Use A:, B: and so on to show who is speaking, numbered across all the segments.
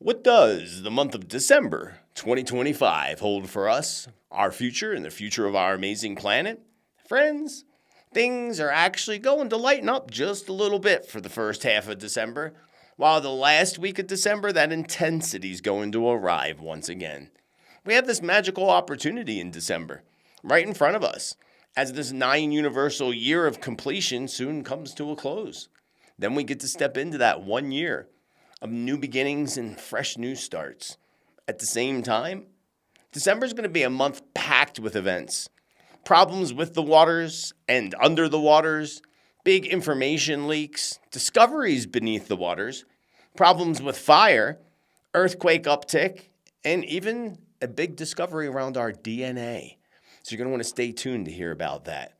A: What does the month of December 2025 hold for us, our future, and the future of our amazing planet? Friends, things are actually going to lighten up just a little bit for the first half of December, while the last week of December, that intensity is going to arrive once again. We have this magical opportunity in December, right in front of us, as this 9 universal year of completion soon comes to a close. Then we get to step into that 1 year of new beginnings and fresh new starts. At the same time, December is going to be a month packed with events. Problems with the waters and under the waters, big information leaks, discoveries beneath the waters, problems with fire, earthquake uptick, and even a big discovery around our DNA. So you're going to want to stay tuned to hear about that.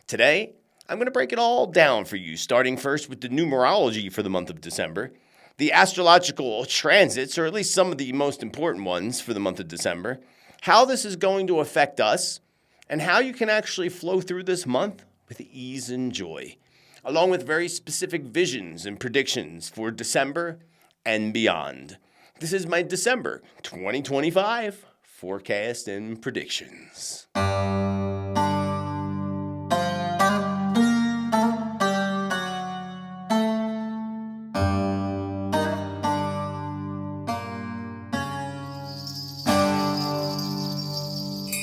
A: Today, I'm going to break it all down for you, starting first with the numerology for the month of December, the astrological transits, or at least some of the most important ones for the month of December, how this is going to affect us, and how you can actually flow through this month with ease and joy, along with very specific visions and predictions for December and beyond. This is my December 2025 forecast and predictions.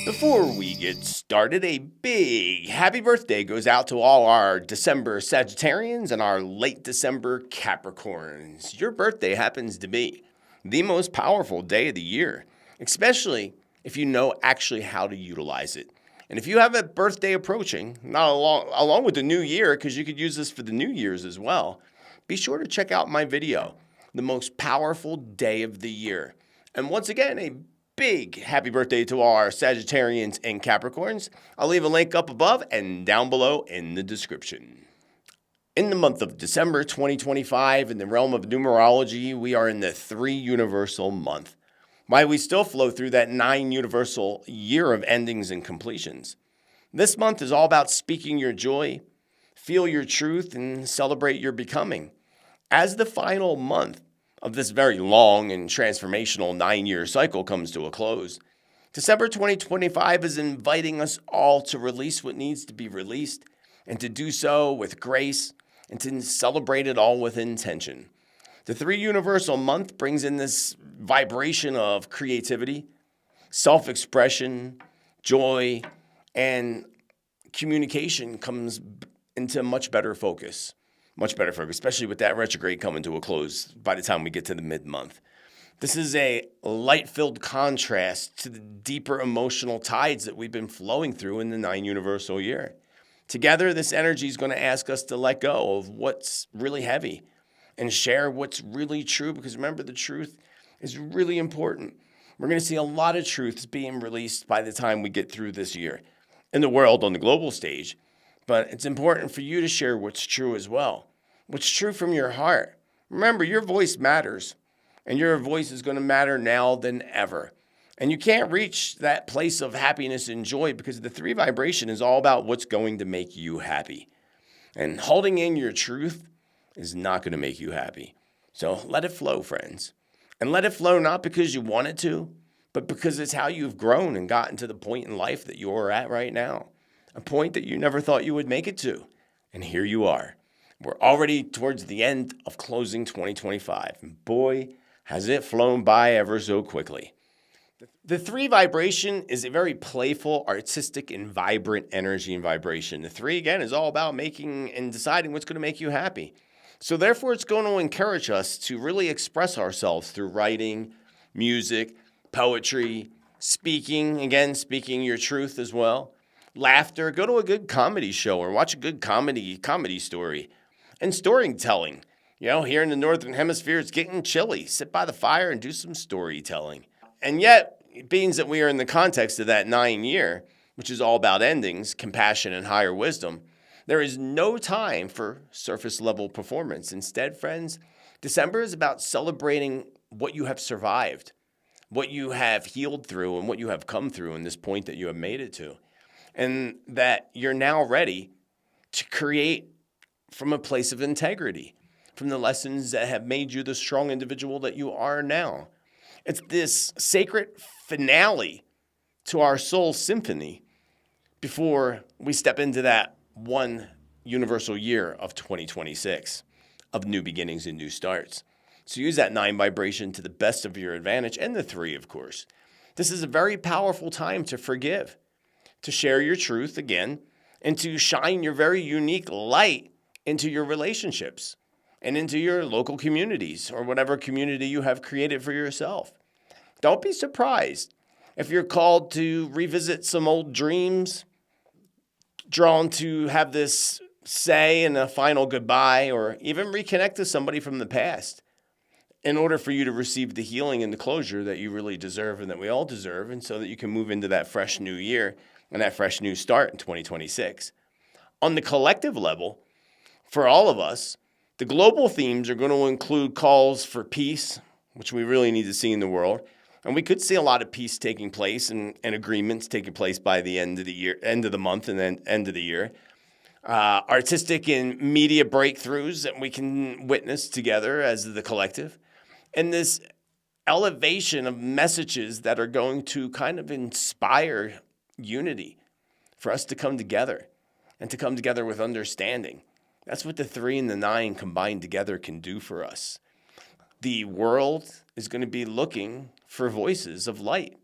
A: Before we get started, a big happy birthday goes out to all our December Sagittarians and our late December Capricorns. Your birthday happens to be the most powerful day of the year, especially if you know actually how to utilize it. And if you have a birthday approaching, not along with the new year, because you could use this for the New Year's as well, be sure to check out my video, The Most Powerful Day of the Year. And once again, a big happy birthday to all our Sagittarians and Capricorns. I'll leave a link up above and down below in the description. In the month of December 2025, in the realm of numerology, we are in the 3 universal month. While we still flow through that 9 universal year of endings and completions, this month is all about speaking your joy, feel your truth, and celebrate your becoming. As the final month of this very long and transformational 9-year cycle comes to a close, December 2025 is inviting us all to release what needs to be released and to do so with grace and to celebrate it all with intention. The 3 universal month brings in this vibration of creativity, self-expression, joy, and communication comes into much better focus, especially with that retrograde coming to a close by the time we get to the mid-month. This is a light-filled contrast to the deeper emotional tides that we've been flowing through in the 9 universal year. Together, this energy is going to ask us to let go of what's really heavy and share what's really true, because remember, the truth is really important. We're going to see a lot of truths being released by the time we get through this year in the world on the global stage, but it's important for you to share what's true as well. What's true from your heart. Remember, your voice matters, and your voice is going to matter now than ever. And you can't reach that place of happiness and joy because the 3 vibration is all about what's going to make you happy. And holding in your truth is not going to make you happy. So let it flow, friends. And let it flow not because you want it to, but because it's how you've grown and gotten to the point in life that you're at right now. A point that you never thought you would make it to. And here you are. We're already towards the end of closing 2025. And boy, has it flown by ever so quickly. The 3 vibration is a very playful, artistic, and vibrant energy and vibration. The 3, again, is all about making and deciding what's going to make you happy. So therefore, it's going to encourage us to really express ourselves through writing, music, poetry, speaking, again, speaking your truth as well. Laughter, go to a good comedy show or watch a good comedy story. And storytelling. Here in the Northern Hemisphere, it's getting chilly. Sit by the fire and do some storytelling. And yet, being that we are in the context of that 9 year, which is all about endings, compassion, and higher wisdom, there is no time for surface level performance. Instead, friends, December is about celebrating what you have survived, what you have healed through, and what you have come through in this point that you have made it to. And that you're now ready to create from a place of integrity, from the lessons that have made you the strong individual that you are now. It's this sacred finale to our soul symphony before we step into that one universal year of 2026 of new beginnings and new starts. So use that 9 vibration to the best of your advantage, and the 3, of course. This is a very powerful time to forgive, to share your truth again, and to shine your very unique light into your relationships and into your local communities or whatever community you have created for yourself. Don't be surprised if you're called to revisit some old dreams, drawn to have this say in a final goodbye, or even reconnect to somebody from the past in order for you to receive the healing and the closure that you really deserve and that we all deserve, and so that you can move into that fresh new year and that fresh new start in 2026. On the collective level, for all of us, the global themes are going to include calls for peace, which we really need to see in the world. And we could see a lot of peace taking place and agreements taking place by the end of the year, end of the month, and then end of the year. Artistic and media breakthroughs that we can witness together as the collective. And this elevation of messages that are going to kind of inspire unity for us to come together and to come together with understanding. That's what the 3 and the 9 combined together can do for us. The world is going to be looking for voices of light.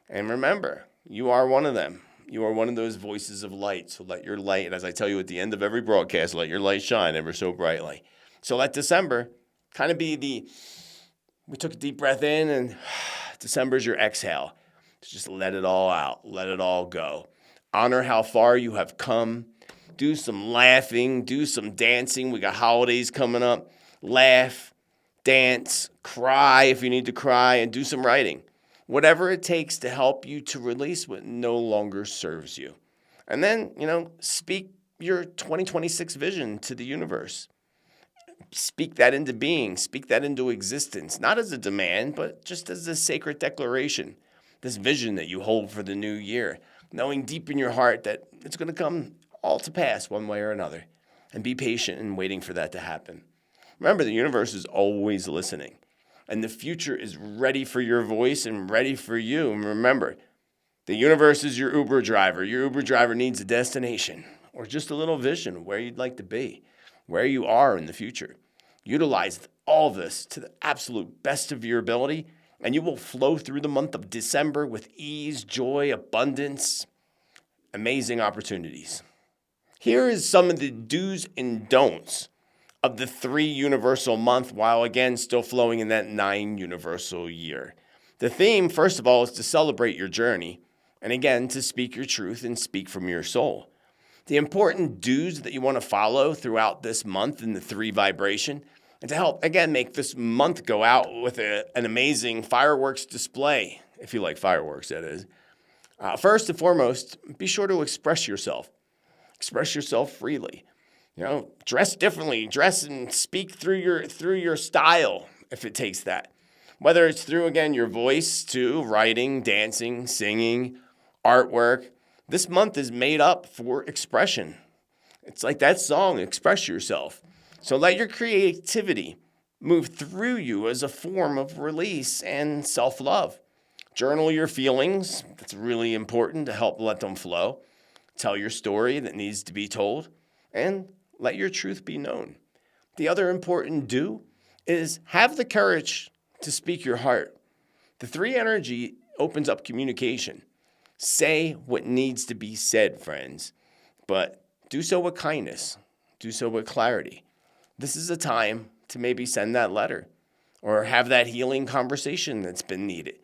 A: And remember, you are one of them. You are one of those voices of light. So let your light, and as I tell you at the end of every broadcast, let your light shine ever so brightly. So let December kind of be we took a deep breath in, and December's your exhale. Just let it all out. Let it all go. Honor how far you have come. Do some laughing. Do some dancing. We got holidays coming up. Laugh, dance, cry if you need to cry, and do some writing. Whatever it takes to help you to release what no longer serves you. And then, speak your 2026 vision to the universe. Speak that into being. Speak that into existence. Not as a demand, but just as a sacred declaration. This vision that you hold for the new year. Knowing deep in your heart that it's going to come all to pass one way or another. And be patient in waiting for that to happen. Remember, the universe is always listening. And the future is ready for your voice and ready for you. And remember, the universe is your Uber driver. Your Uber driver needs a destination or just a little vision of where you'd like to be, where you are in the future. Utilize all this to the absolute best of your ability, and you will flow through the month of December with ease, joy, abundance, amazing opportunities. Here is some of the do's and don'ts of the 3 universal month, while again still flowing in that 9 universal year. The theme, first of all, is to celebrate your journey, and again, to speak your truth and speak from your soul. The important do's that you want to follow throughout this month in the 3 vibration, and to help, again, make this month go out with an amazing fireworks display, if you like fireworks, that is. First and foremost, be sure to express yourself. Express yourself freely. Dress differently. Dress and speak through your style if it takes that. Whether it's through, again, your voice to writing, dancing, singing, artwork. This month is made up for expression. It's like that song, Express Yourself. So let your creativity move through you as a form of release and self-love. Journal your feelings. That's really important to help let them flow. Tell your story that needs to be told. And let your truth be known. The other important do is have the courage to speak your heart. The 3 energy opens up communication. Say what needs to be said, friends, but do so with kindness. Do so with clarity. This is a time to maybe send that letter or have that healing conversation that's been needed.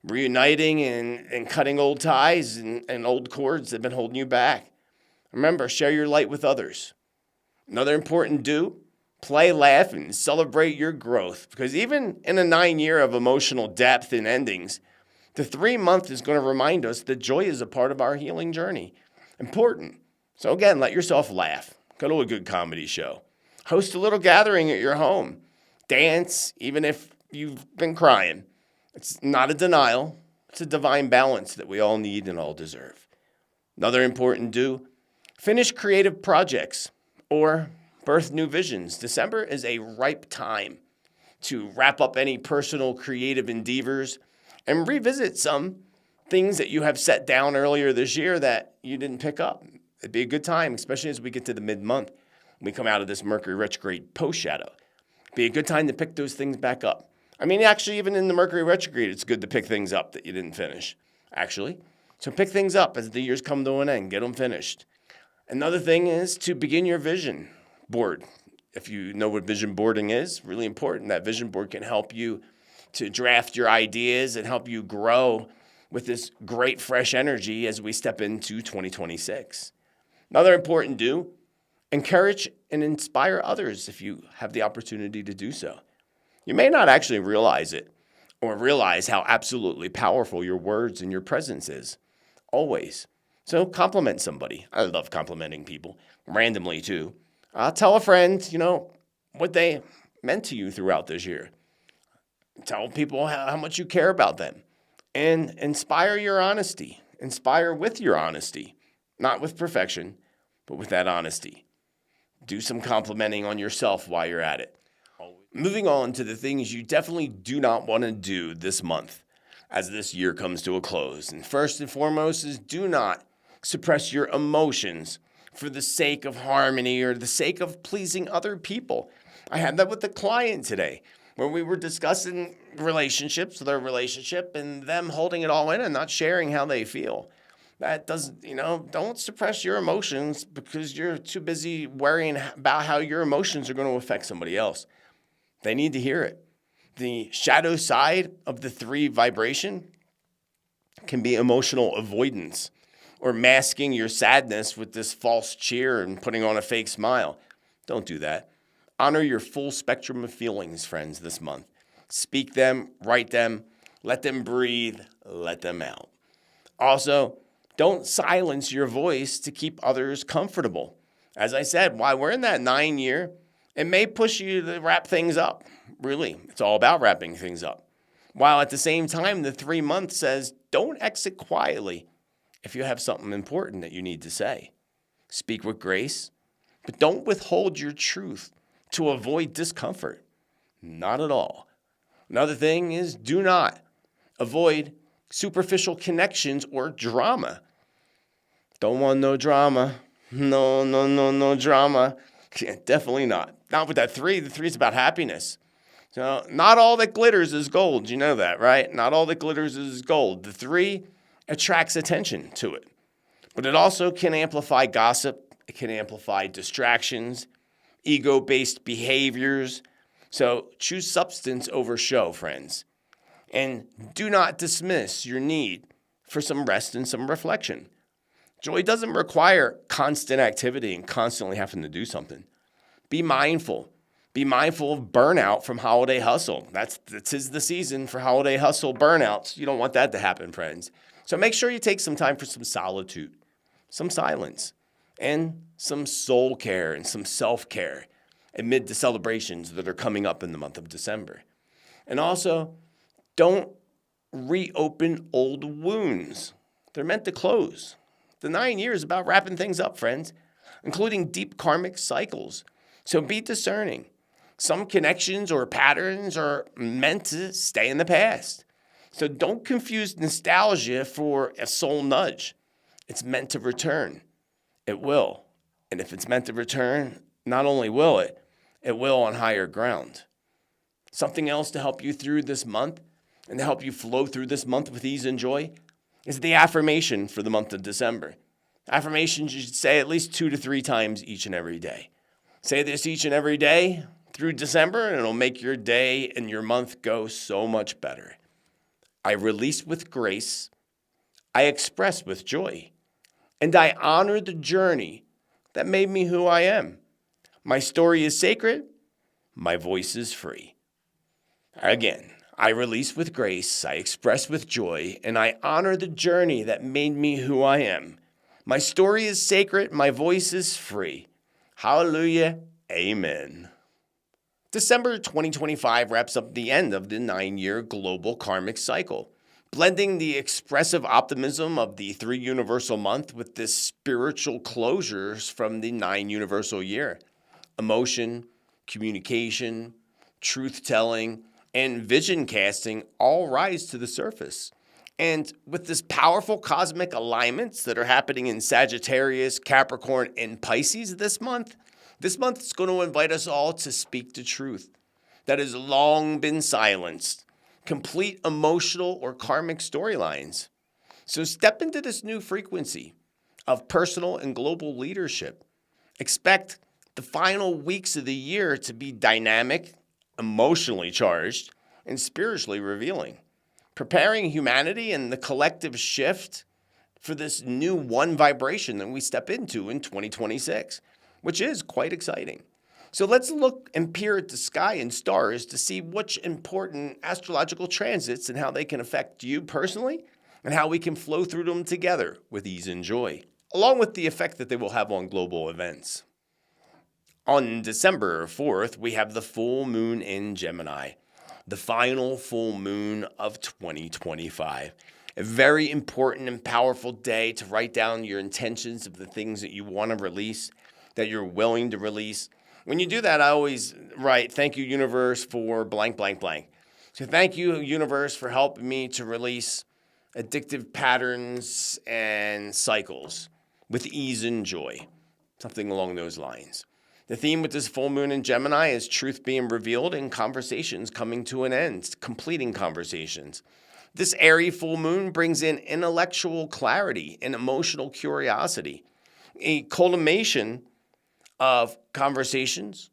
A: Reuniting and cutting old ties and old cords that have been holding you back. Remember, share your light with others. Another important do, play, laugh, and celebrate your growth. Because even in a 9 year of emotional depth and endings, the 3 month is going to remind us that joy is a part of our healing journey. Important. So again, let yourself laugh. Go to a good comedy show. Host a little gathering at your home. Dance, even if you've been crying. It's not a denial. It's a divine balance that we all need and all deserve. Another important do, finish creative projects or birth new visions. December is a ripe time to wrap up any personal creative endeavors and revisit some things that you have set down earlier this year that you didn't pick up. It'd be a good time, especially as we get to the mid-month. We come out of this Mercury retrograde post-shadow. Be a good time to pick those things back up. I mean, actually, even in the Mercury retrograde, it's good to pick things up that you didn't finish, actually. So pick things up as the years come to an end. Get them finished. Another thing is to begin your vision board. If you know what vision boarding is, really important. That vision board can help you to draft your ideas and help you grow with this great fresh energy as we step into 2026. Another important do, encourage and inspire others if you have the opportunity to do so. You may not actually realize it or realize how absolutely powerful your words and your presence is, always. So compliment somebody. I love complimenting people, randomly too. Tell a friend, what they meant to you throughout this year. Tell people how much you care about them. And inspire your honesty. Inspire with your honesty. Not with perfection, but with that honesty. Do some complimenting on yourself while you're at it. Moving on to the things you definitely do not want to do this month as this year comes to a close. And first and foremost is do not suppress your emotions for the sake of harmony or the sake of pleasing other people. I had that with a client today where we were discussing relationships, their relationship, and them holding it all in and not sharing how they feel. That doesn't, don't suppress your emotions because you're too busy worrying about how your emotions are going to affect somebody else. They need to hear it. The shadow side of the 3 vibration can be emotional avoidance or masking your sadness with this false cheer and putting on a fake smile. Don't do that. Honor your full spectrum of feelings, friends, this month. Speak them, write them, let them breathe, let them out. Also, don't silence your voice to keep others comfortable. As I said, while we're in that 9 year, it may push you to wrap things up. Really, it's all about wrapping things up. While at the same time, the 3 month says, don't exit quietly if you have something important that you need to say. Speak with grace, but don't withhold your truth to avoid discomfort. Not at all. Another thing is do not avoid superficial connections or drama. Don't want no drama. No drama. Definitely not. Not with that 3. The 3 is about happiness. So not all that glitters is gold. You know that, right? Not all that glitters is gold. The 3 attracts attention to it. But it also can amplify gossip. It can amplify distractions, ego-based behaviors. So choose substance over show, friends. And do not dismiss your need for some rest and some reflection. Joy doesn't require constant activity and constantly having to do something. Be mindful. Be mindful of burnout from holiday hustle. That's the season for holiday hustle burnouts. You don't want that to happen, friends. So make sure you take some time for some solitude, some silence, and some soul care and some self-care amid the celebrations that are coming up in the month of December. And also, don't reopen old wounds. They're meant to close. The 9 years is about wrapping things up, friends, including deep karmic cycles. So be discerning. Some connections or patterns are meant to stay in the past. So don't confuse nostalgia for a soul nudge. It's meant to return. It will. And if it's meant to return, not only will it, it will on higher ground. Something else to help you through this month and to help you flow through this month with ease and joy is the affirmation for the month of December. Affirmations you should say at least 2 to 3 times each and every day. Say this each and every day through December, and it'll make your day and your month go so much better. I release with grace. I express with joy. And I honor the journey that made me who I am. My story is sacred. My voice is free. Again, I release with grace. I express with joy. And I honor the journey that made me who I am. My story is sacred. My voice is free. Hallelujah. Amen. December 2025 wraps up the end of the 9-year global karmic cycle, blending the expressive optimism of the 3 universal month with the spiritual closures from the 9 universal year. emotion, communication, truth-telling, and vision casting all rise to the surface. And with this powerful cosmic alignments that are happening in Sagittarius, Capricorn, and Pisces this month is going to invite us all to speak the truth that has long been silenced, complete emotional or karmic storylines. So step into this new frequency of personal and global leadership. Expect the final weeks of the year to be dynamic, emotionally charged, and spiritually revealing, preparing humanity and the collective shift for this new one vibration that we step into in 2026, which is quite exciting. So let's look and peer at the sky and stars to see which important astrological transits and how they can affect you personally and how we can flow through them together with ease and joy, along with the effect that they will have on global events. On December 4th, we have the full moon in Gemini, the final full moon of 2025. A very important and powerful day to write down your intentions of the things that you want to release, that you're willing to release. When you do that, I always write, thank you, universe, for blank, blank, blank. So thank you, universe, for helping me to release addictive patterns and cycles with ease and joy, something along those lines. The theme with this full moon in Gemini is truth being revealed and conversations coming to an end, completing conversations. This airy full moon brings in intellectual clarity and emotional curiosity, a culmination of conversations,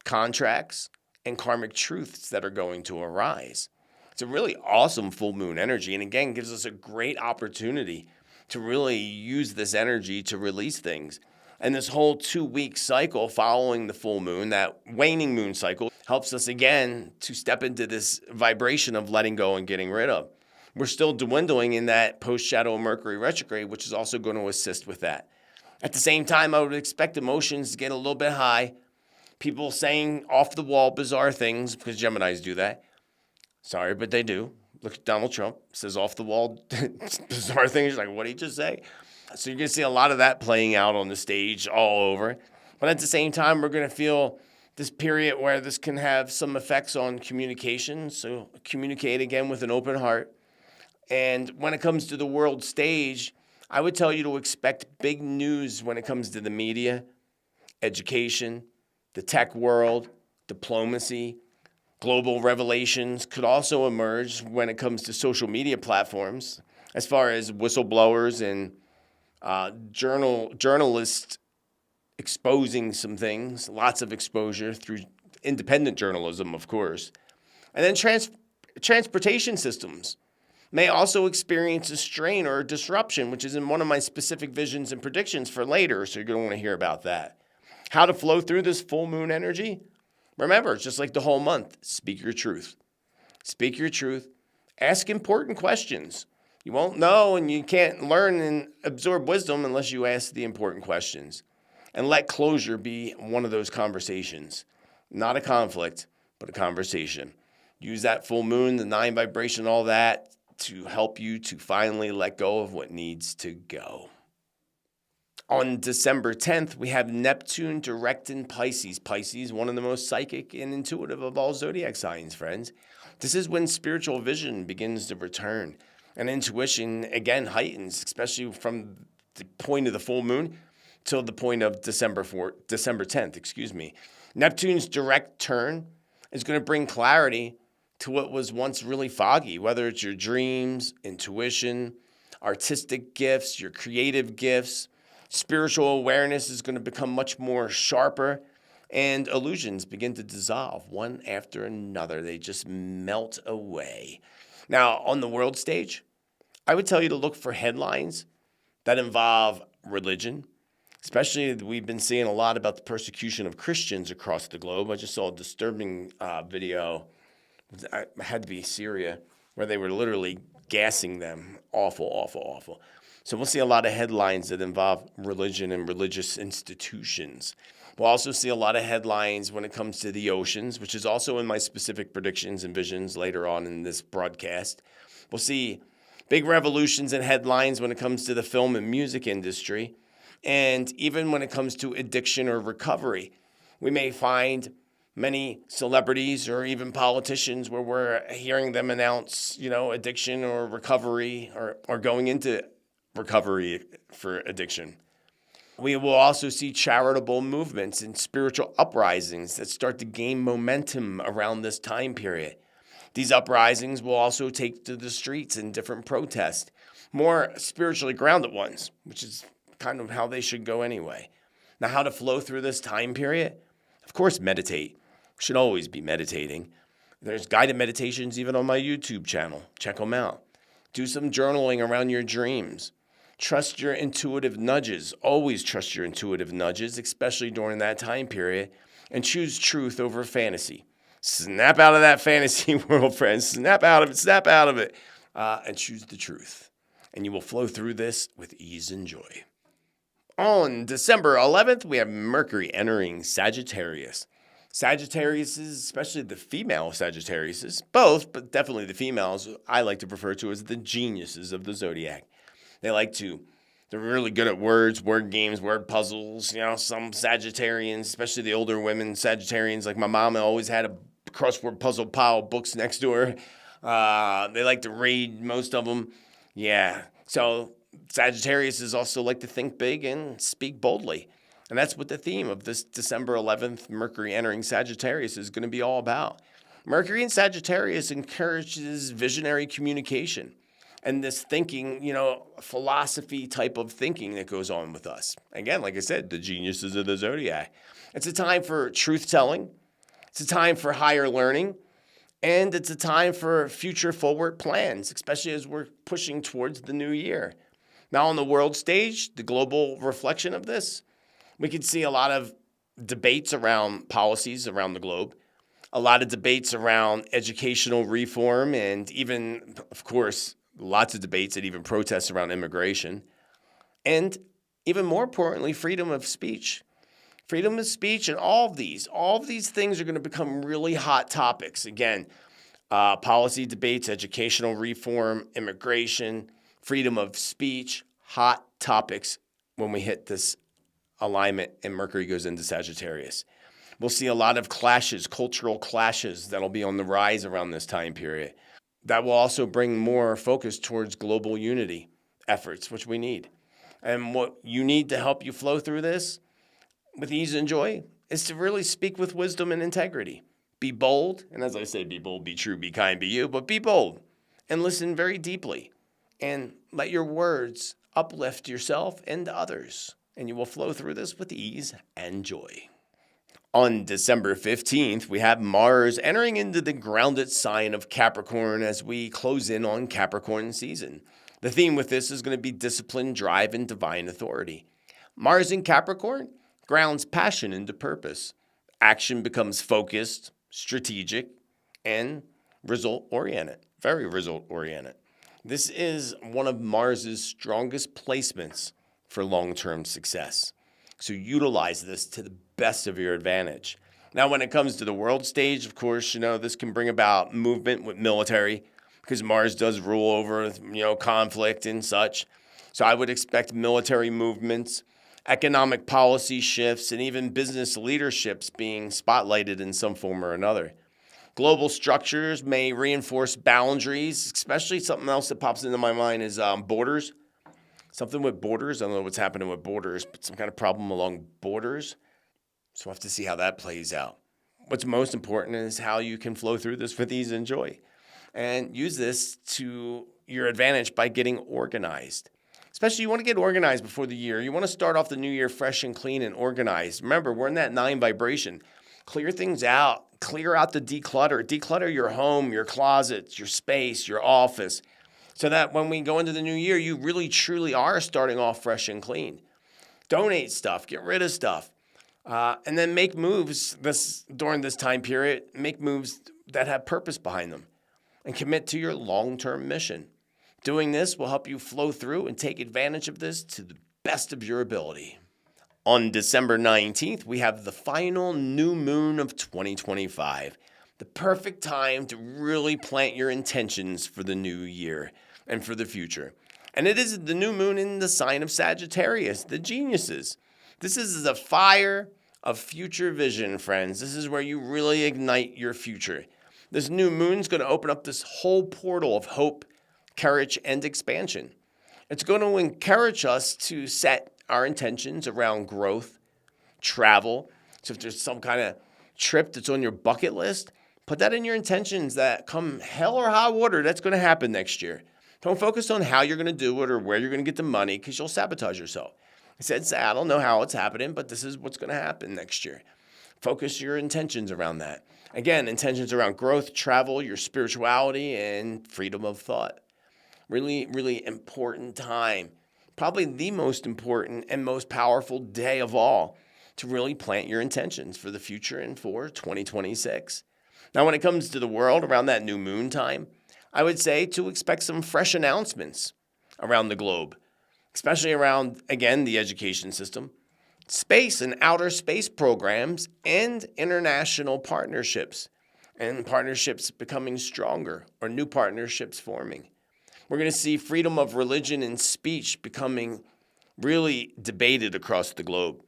A: contracts, and karmic truths that are going to arise. It's a really awesome full moon energy, and again, gives us a great opportunity to really use this energy to release things. And this whole 2-week cycle following the full moon, that waning moon cycle, helps us again to step into this vibration of letting go and getting rid of. We're still dwindling in that post-shadow Mercury retrograde, which is also going to assist with that. At the same time, I would expect emotions to get a little bit high. People saying off-the-wall bizarre things, because Geminis do that. Sorry, but they do. Look at Donald Trump, says off-the-wall bizarre things. Like, what did he just say? So you're going to see a lot of that playing out on the stage all over. But at the same time, we're going to feel this period where this can have some effects on communication. So communicate again with an open heart. And when it comes to the world stage, I would tell you to expect big news when it comes to the media, education, the tech world, diplomacy. Global revelations could also emerge when it comes to social media platforms, as far as whistleblowers and journalists exposing some things, lots of exposure through independent journalism, of course. And then transportation systems may also experience a strain or a disruption, which is in one of my specific visions and predictions for later, so you're going to want to hear about that. How to flow through this full moon energy? Remember, it's just like the whole month, speak your truth. Speak your truth. Ask important questions. You won't know and you can't learn and absorb wisdom unless you ask the important questions. And let closure be one of those conversations. Not a conflict, but a conversation. Use that full moon, the 9 vibration, all that to help you to finally let go of what needs to go. On December 10th, we have Neptune direct in Pisces. Pisces, one of the most psychic and intuitive of all zodiac signs, friends. This is when spiritual vision begins to return. And intuition, again, heightens, especially from the point of the full moon till the point of December 10th. Neptune's direct turn is going to bring clarity to what was once really foggy, whether it's your dreams, intuition, artistic gifts, your creative gifts. Spiritual awareness is going to become much more sharper, and illusions begin to dissolve one after another. They just melt away. Now, on the world stage, I would tell you to look for headlines that involve religion. Especially, we've been seeing a lot about the persecution of Christians across the globe. I just saw a disturbing video. It had to be Syria, where they were literally gassing them. Awful, awful, awful. So we'll see a lot of headlines that involve religion and religious institutions. We'll also see a lot of headlines when it comes to the oceans, which is also in my specific predictions and visions later on in this broadcast. We'll see big revolutions and headlines when it comes to the film and music industry. And even when it comes to addiction or recovery, We may find many celebrities or even politicians where we're hearing them announce, addiction or recovery or going into recovery for addiction. We will also see charitable movements and spiritual uprisings that start to gain momentum around this time period. These uprisings will also take to the streets in different protests, more spiritually grounded ones, which is kind of how they should go anyway. Now, how to flow through this time period? Of course, meditate. We should always be meditating. There's guided meditations even on my YouTube channel. Check them out. Do some journaling around your dreams. Trust your intuitive nudges. Always trust your intuitive nudges, especially during that time period, and choose truth over fantasy. Snap out of that fantasy world, friends. Snap out of it, and choose the truth. And you will flow through this with ease and joy. On December 11th, we have Mercury entering Sagittarius. Sagittarius, especially the female Sagittarius, both, but definitely the females, I like to refer to as the geniuses of the zodiac. They're really good at words, word games, word puzzles. Some Sagittarians, especially the older women Sagittarians, like my mom always had a crossword puzzle pile of books next to her. They like to read, most of them. Yeah. So Sagittarius is also like to think big and speak boldly. And that's what the theme of this December 11th Mercury entering Sagittarius is going to be all about. Mercury in Sagittarius encourages visionary communication and this thinking, philosophy type of thinking that goes on with us. Again, like I said, the geniuses of the zodiac. It's a time for truth-telling. It's a time for higher learning. And it's a time for future forward plans, especially as we're pushing towards the new year. Now on the world stage, the global reflection of this, we can see a lot of debates around policies around the globe, a lot of debates around educational reform, and even, of course, lots of debates and even protests around immigration. And even more importantly, freedom of speech. Freedom of speech and all of these things are going to become really hot topics. Again, policy debates, educational reform, immigration, freedom of speech, hot topics when we hit this alignment and Mercury goes into Sagittarius. We'll see a lot of clashes, cultural clashes that'll be on the rise around this time period. That will also bring more focus towards global unity efforts, which we need. And what you need to help you flow through this with ease and joy is to really speak with wisdom and integrity. Be bold, and as I say, be bold, be true, be kind, be you, but be bold and listen very deeply and let your words uplift yourself and others, and you will flow through this with ease and joy. On December 15th, we have Mars entering into the grounded sign of Capricorn as we close in on Capricorn season. The theme with this is going to be discipline, drive, and divine authority. Mars in Capricorn grounds passion into purpose. Action becomes focused, strategic, and result-oriented, very result-oriented. This is one of Mars's strongest placements for long-term success. So utilize this to the best of your advantage. Now, when it comes to the world stage, of course, this can bring about movement with military because Mars does rule over, conflict and such. So I would expect military movements, economic policy shifts, and even business leaderships being spotlighted in some form or another. Global structures may reinforce boundaries, especially something else that pops into my mind is borders. Something with borders. I don't know what's happening with borders, but some kind of problem along borders. So we'll have to see how that plays out. What's most important is how you can flow through this with ease and joy. And use this to your advantage by getting organized. Especially you want to get organized before the year. You want to start off the new year fresh and clean and organized. Remember, we're in that 9 vibration. Clear things out. Clear out the declutter. Declutter your home, your closets, your space, your office. So that when we go into the new year, you really truly are starting off fresh and clean. Donate stuff. Get rid of stuff. And then make moves during this time period. Make moves that have purpose behind them. And commit to your long-term mission. Doing this will help you flow through and take advantage of this to the best of your ability. On December 19th, we have the final new moon of 2025. The perfect time to really plant your intentions for the new year and for the future. And it is the new moon in the sign of Sagittarius, the geniuses. This is a fire, of future vision, friends. This is where you really ignite your future. This new moon's going to open up this whole portal of hope, courage, and expansion. It's going to encourage us to set our intentions around growth, travel. So if there's some kind of trip that's on your bucket list, put that in your intentions that come hell or high water, that's going to happen next year. Don't focus on how you're going to do it or where you're going to get the money because you'll sabotage yourself. I said, I don't know how it's happening, but this is what's going to happen next year. Focus your intentions around that. Again, intentions around growth, travel, your spirituality, and freedom of thought. Really, really important time. Probably the most important and most powerful day of all to really plant your intentions for the future and for 2026. Now, when it comes to the world around that new moon time, I would say to expect some fresh announcements around the globe, especially around, again, the education system, space and outer space programs, and international partnerships, and partnerships becoming stronger or new partnerships forming. We're going to see freedom of religion and speech becoming really debated across the globe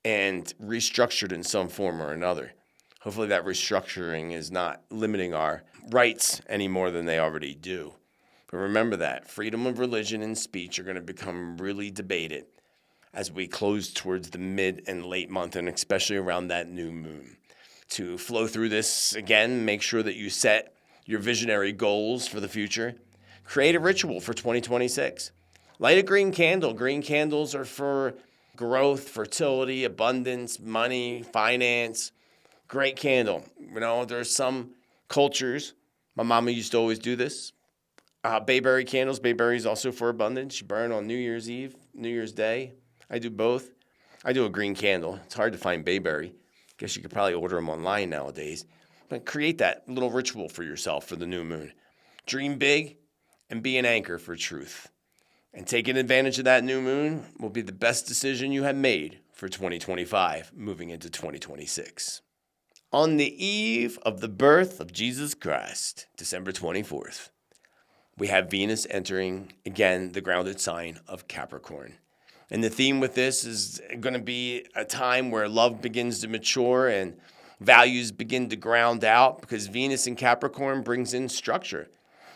A: and restructured in some form or another. Hopefully that restructuring is not limiting our rights any more than they already do. But remember that freedom of religion and speech are going to become really debated as we close towards the mid and late month, and especially around that new moon. To flow through this, again, make sure that you set your visionary goals for the future. Create a ritual for 2026. Light a green candle. Green candles are for growth, fertility, abundance, money, finance. Great candle. There's some cultures. My mama used to always do this. Bayberry candles. Bayberry is also for abundance. You burn on New Year's Eve, New Year's Day. I do both. I do a green candle. It's hard to find bayberry. Guess you could probably order them online nowadays. But create that little ritual for yourself for the new moon. Dream big and be an anchor for truth. And taking advantage of that new moon will be the best decision you have made for 2025 moving into 2026. On the eve of the birth of Jesus Christ, December 24th, we have Venus entering, again, the grounded sign of Capricorn. And the theme with this is going to be a time where love begins to mature and values begin to ground out, because Venus in Capricorn brings in structure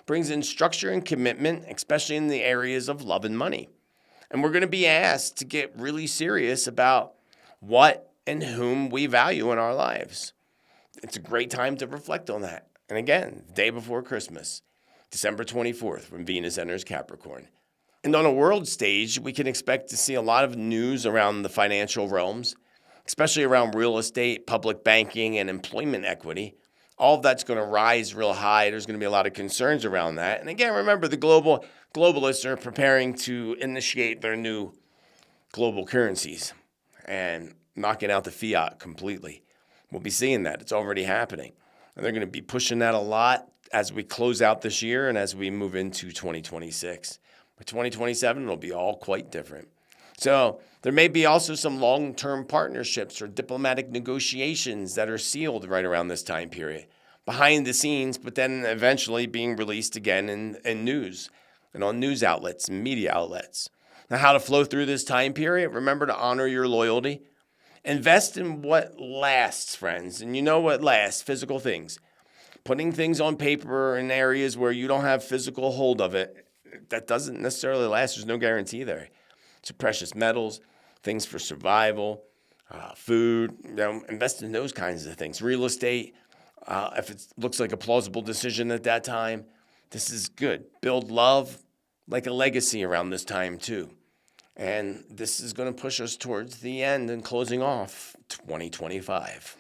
A: and commitment, especially in the areas of love and money. And we're going to be asked to get really serious about what and whom we value in our lives. It's a great time to reflect on that. And again, the day before Christmas, December 24th, when Venus enters Capricorn. And on a world stage, we can expect to see a lot of news around the financial realms, especially around real estate, public banking, and employment equity. All of that's going to rise real high. There's going to be a lot of concerns around that. And again, remember, the globalists are preparing to initiate their new global currencies and knocking out the fiat completely. We'll be seeing that. It's already happening. And they're going to be pushing that a lot as we close out this year and as we move into 2026. By 2027, it'll be all quite different. So there may be also some long-term partnerships or diplomatic negotiations that are sealed right around this time period, behind the scenes, but then eventually being released again in news and on news outlets and media outlets. Now, how to flow through this time period? Remember to honor your loyalty. Invest in what lasts, friends. And you know what lasts? Physical things. Putting things on paper in areas where you don't have physical hold of it, that doesn't necessarily last. There's no guarantee there. So precious metals, things for survival, food, invest in those kinds of things. Real estate, if it looks like a plausible decision at that time, this is good. Build love like a legacy around this time too. And this is going to push us towards the end and closing off 2025.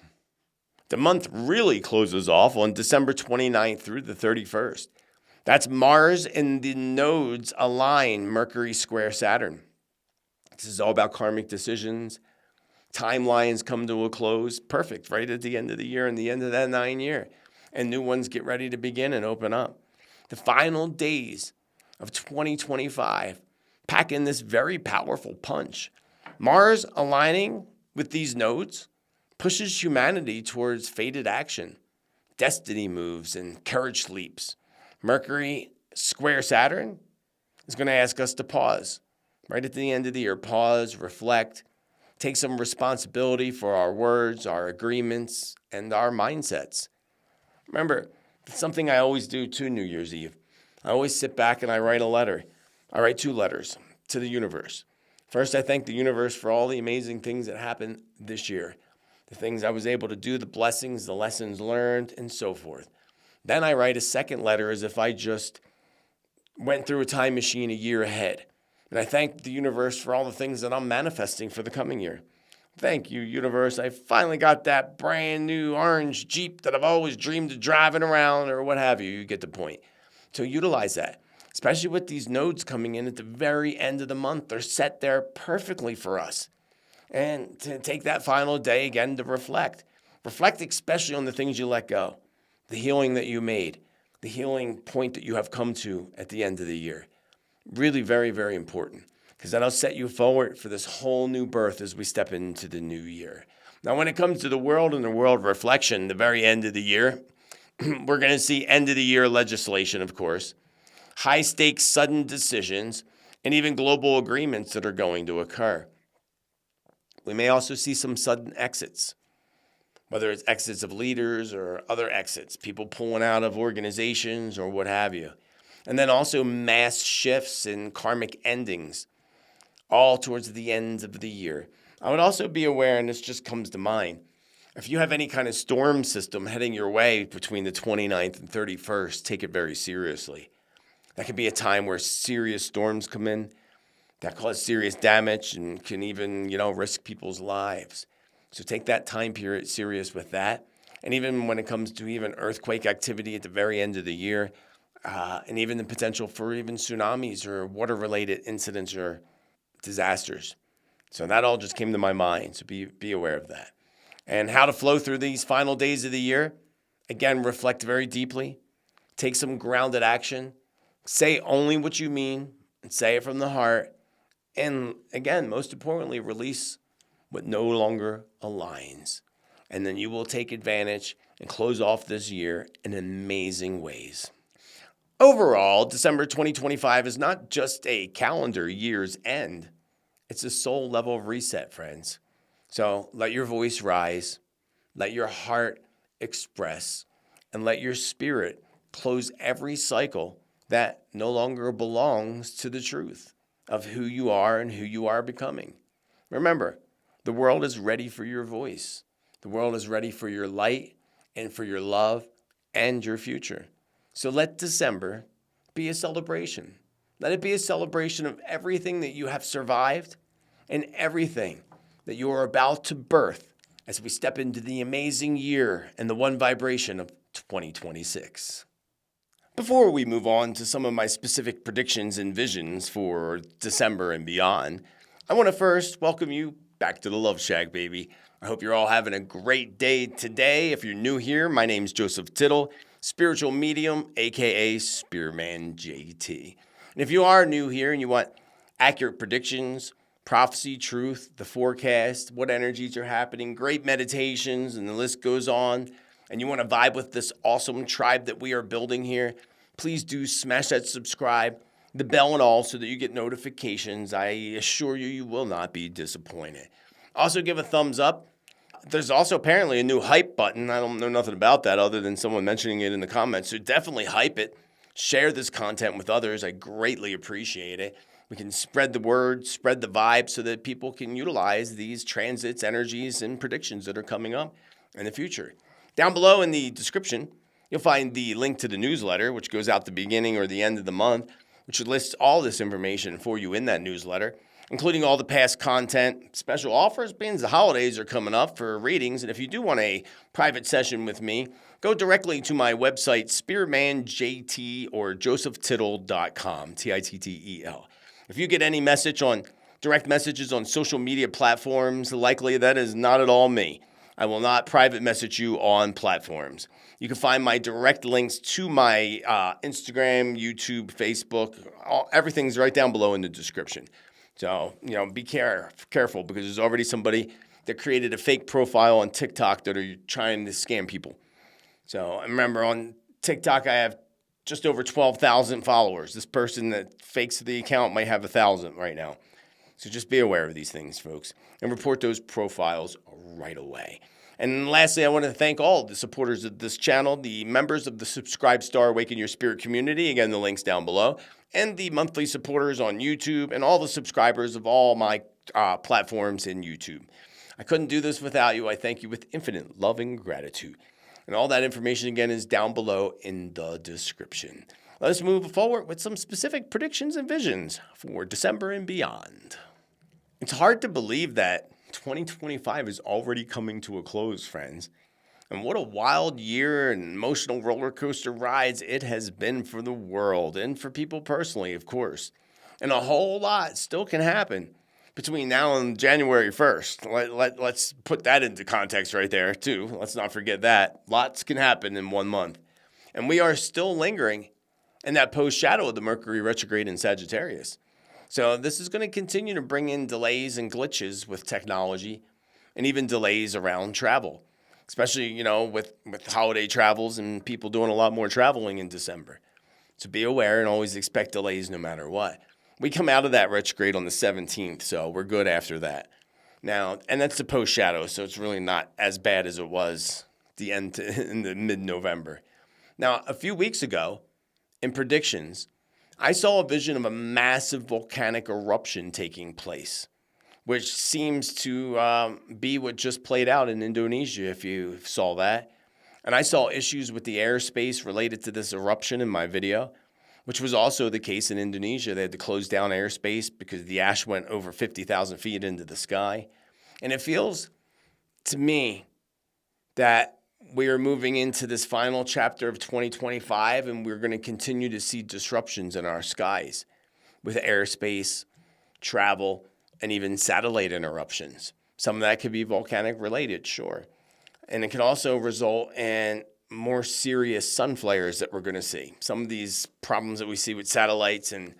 A: The month really closes off on December 29th through the 31st. That's Mars and the nodes align Mercury square Saturn. This is all about karmic decisions. Timelines come to a close. Perfect, right at the end of the year and the end of that 9 year. And new ones get ready to begin and open up. The final days of 2025 pack in this very powerful punch. Mars aligning with these nodes pushes humanity towards fated action, destiny moves, and courage leaps. Mercury square Saturn is going to ask us to pause right at the end of the year. Pause, reflect, take some responsibility for our words, our agreements, and our mindsets. Remember, it's something I always do too, New Year's Eve. I always sit back and I write a letter. I write 2 letters to the universe. First, I thank the universe for all the amazing things that happened this year, the things I was able to do, the blessings, the lessons learned, and so forth. Then I write a second letter as if I just went through a time machine a year ahead. And I thank the universe for all the things that I'm manifesting for the coming year. Thank you, universe. I finally got that brand new orange Jeep that I've always dreamed of driving around, or what have you. You get the point. So utilize that, especially with these nodes coming in at the very end of the month. They're set there perfectly for us. And to take that final day again to reflect. Reflect especially on the things you let go, the healing that you made, the healing point that you have come to at the end of the year. Really very, very important, because that'll set you forward for this whole new birth as we step into the new year. Now, when it comes to the world and the world reflection, the very end of the year, we're going to see end of the year legislation, of course, high stakes, sudden decisions, and even global agreements that are going to occur. We may also see some sudden exits, whether it's exits of leaders or other exits, people pulling out of organizations or what have you. And then also mass shifts and karmic endings, all towards the end of the year. I would also be aware, and this just comes to mind, if you have any kind of storm system heading your way between the 29th and 31st, take it very seriously. That could be a time where serious storms come in that cause serious damage and can even, risk people's lives. So take that time period serious with that. And even when it comes to even earthquake activity at the very end of the year, and even the potential for even tsunamis or water-related incidents or disasters. So that all just came to my mind, so be aware of that. And how to flow through these final days of the year, again, reflect very deeply, take some grounded action, say only what you mean, and say it from the heart, and again, most importantly, release what no longer aligns. And then you will take advantage and close off this year in amazing ways. Overall, December 2025 is not just a calendar year's end. It's a soul level reset, friends. So let your voice rise, let your heart express, and let your spirit close every cycle that no longer belongs to the truth of who you are and who you are becoming. Remember, the world is ready for your voice. The world is ready for your light and for your love and your future. So let December be a celebration. Let it be a celebration of everything that you have survived and everything that you are about to birth as we step into the amazing year and the one vibration of 2026. Before we move on to some of my specific predictions and visions for December and beyond, I want to first welcome you back to the Love Shack, baby. I hope you're all having a great day today. If you're new here, my name's Joseph Tittel, spiritual medium, aka Spiritman JT. And if you are new here and you want accurate predictions, prophecy, truth, the forecast, what energies are happening, great meditations, and the list goes on, and you want to vibe with this awesome tribe that we are building here, please do smash that subscribe, the bell and all, so that you get notifications. I assure you, you will not be disappointed. Also, give a thumbs up. There's also apparently a new hype button. I don't know nothing about that other than someone mentioning it in the comments. So definitely hype it. Share this content with others. I greatly appreciate it. We can spread the word, spread the vibe so that people can utilize these transits, energies, and predictions that are coming up in the future. Down below in the description, you'll find the link to the newsletter, which goes out the beginning or the end of the month, which lists all this information for you in that newsletter, including all the past content, special offers, being the holidays are coming up for readings. And if you do want a private session with me, go directly to my website, SpiritmanJT or josephtittel.com, Tittel. If you get any message on direct messages on social media platforms, likely that is not at all me. I will not private message you on platforms. You can find my direct links to my Instagram, YouTube, Facebook. Everything's right down below in the description. So, be careful because there's already somebody that created a fake profile on TikTok that are trying to scam people. So, I remember on TikTok, I have just over 12,000 followers. This person that fakes the account might have 1,000 right now. So just be aware of these things, folks, and report those profiles right away. And lastly, I want to thank all the supporters of this channel, the members of the Subscribe Star Awaken Your Spirit community. Again, the link's down below. And the monthly supporters on YouTube and all the subscribers of all my platforms in YouTube. I couldn't do this without you. I thank you with infinite love and gratitude. And all that information, again, is down below in the description. Let us move forward with some specific predictions and visions for December and beyond. It's hard to believe that 2025 is already coming to a close, friends. And what a wild year and emotional roller coaster rides it has been for the world and for people personally, of course. And a whole lot still can happen between now and January 1st. Let's put that into context right there, too. Let's not forget that. Lots can happen in 1 month. And we are still lingering in that post-shadow of the Mercury retrograde in Sagittarius. So this is going to continue to bring in delays and glitches with technology and even delays around travel, especially, with holiday travels and people doing a lot more traveling in December. So be aware and always expect delays no matter what. We come out of that retrograde on the 17th, so we're good after that. Now, and that's the post-shadow, so it's really not as bad as it was in the mid-November. Now, a few weeks ago, in predictions, I saw a vision of a massive volcanic eruption taking place, which seems to be what just played out in Indonesia, if you saw that. And I saw issues with the airspace related to this eruption in my video, which was also the case in Indonesia. They had to close down airspace because the ash went over 50,000 feet into the sky. And it feels to me that we are moving into this final chapter of 2025, and we're going to continue to see disruptions in our skies with airspace, travel, and even satellite interruptions. Some of that could be volcanic related, sure. And it can also result in more serious sun flares that we're going to see. Some of these problems that we see with satellites and,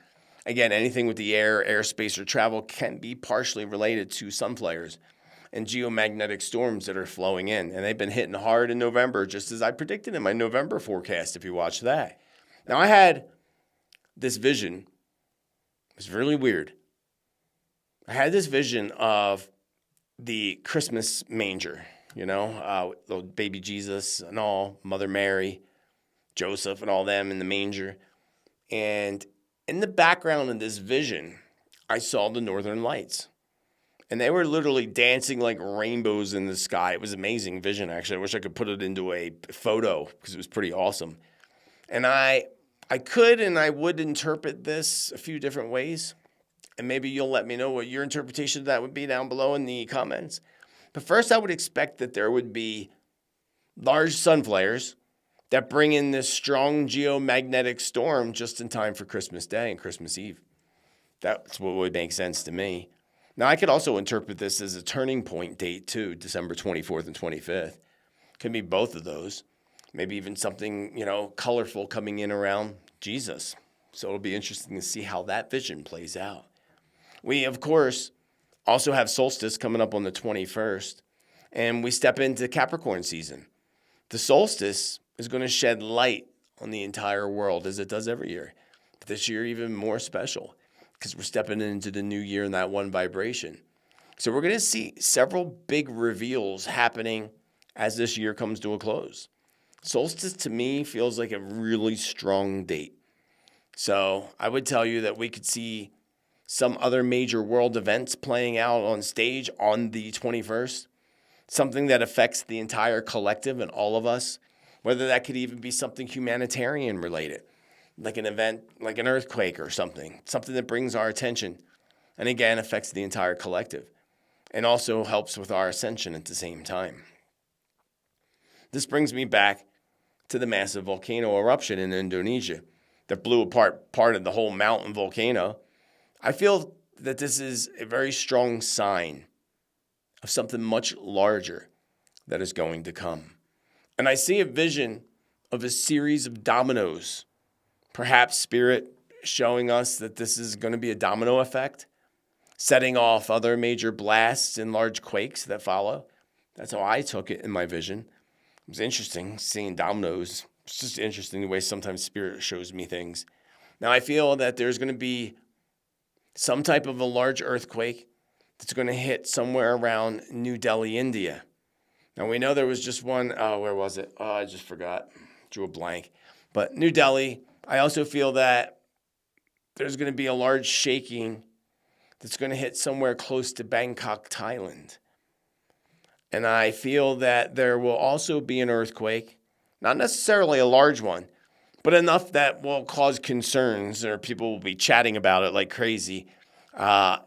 A: again, anything with the air, airspace, or travel can be partially related to sun flares and geomagnetic storms that are flowing in. And they've been hitting hard in November, just as I predicted in my November forecast, if you watch that. Now, I had this vision. It was really weird. I had this vision of the Christmas manger, little baby Jesus and all, Mother Mary, Joseph and all them in the manger. And in the background of this vision, I saw the Northern Lights. And they were literally dancing like rainbows in the sky. It was an amazing vision, actually. I wish I could put it into a photo because it was pretty awesome. And I could and I would interpret this a few different ways. And maybe you'll let me know what your interpretation of that would be down below in the comments. But first, I would expect that there would be large sun flares that bring in this strong geomagnetic storm just in time for Christmas Day and Christmas Eve. That's what would make sense to me. Now, I could also interpret this as a turning point date, too, December 24th and 25th. Could be both of those. Maybe even something, colorful coming in around Jesus. So it'll be interesting to see how that vision plays out. We, of course, also have solstice coming up on the 21st, and we step into Capricorn season. The solstice is going to shed light on the entire world, as it does every year. But this year, even more special, because we're stepping into the new year in that one vibration. So we're going to see several big reveals happening as this year comes to a close. Solstice, to me, feels like a really strong date. So I would tell you that we could see some other major world events playing out on stage on the 21st, something that affects the entire collective and all of us, whether that could even be something humanitarian related, like an event, like an earthquake or something that brings our attention and, again, affects the entire collective and also helps with our ascension at the same time. This brings me back to the massive volcano eruption in Indonesia that blew apart part of the whole mountain volcano. I feel that this is a very strong sign of something much larger that is going to come. And I see a vision of a series of dominoes, perhaps Spirit showing us that this is going to be a domino effect, setting off other major blasts and large quakes that follow. That's how I took it in my vision. It was interesting seeing dominoes. It's just interesting the way sometimes Spirit shows me things. Now, I feel that there's going to be some type of a large earthquake that's going to hit somewhere around New Delhi, India. Now, we know there was just one. Oh, where was it? Oh, I just forgot. Drew a blank. But New Delhi, I also feel that there's going to be a large shaking that's going to hit somewhere close to Bangkok, Thailand. And I feel that there will also be an earthquake, not necessarily a large one, but enough that will cause concerns, or people will be chatting about it like crazy,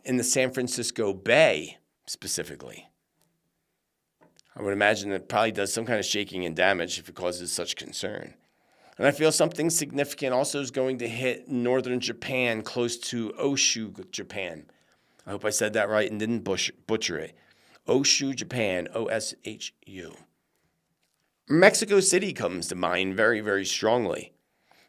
A: in the San Francisco Bay specifically. I would imagine it probably does some kind of shaking and damage if it causes such concern. And I feel something significant also is going to hit northern Japan, close to Oshu, Japan. I hope I said that right and didn't butcher it. Oshu, Japan, O-S-H-U. Mexico City comes to mind very, very strongly.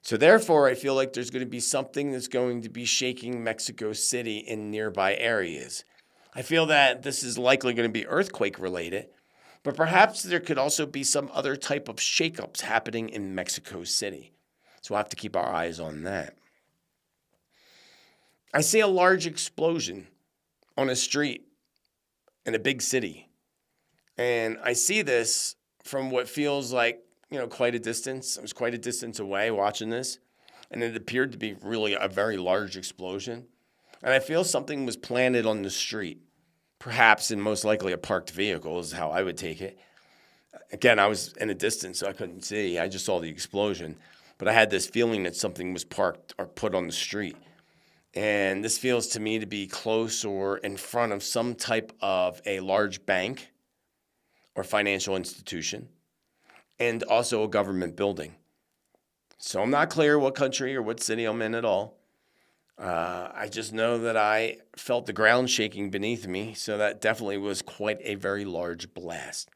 A: So therefore, I feel like there's going to be something that's going to be shaking Mexico City in nearby areas. I feel that this is likely going to be earthquake related, but perhaps there could also be some other type of shakeups happening in Mexico City. So we'll have to keep our eyes on that. I see a large explosion on a street in a big city. And I see this from what feels like, quite a distance. I was quite a distance away watching this, and it appeared to be really a very large explosion. And I feel something was planted on the street, perhaps and most likely a parked vehicle is how I would take it. Again, I was in a distance, so I couldn't see. I just saw the explosion. But I had this feeling that something was parked or put on the street. And this feels to me to be close or in front of some type of a large bank or financial institution, and also a government building. So I'm not clear what country or what city I'm in at all. I just know that I felt the ground shaking beneath me, so that definitely was quite a very large blast.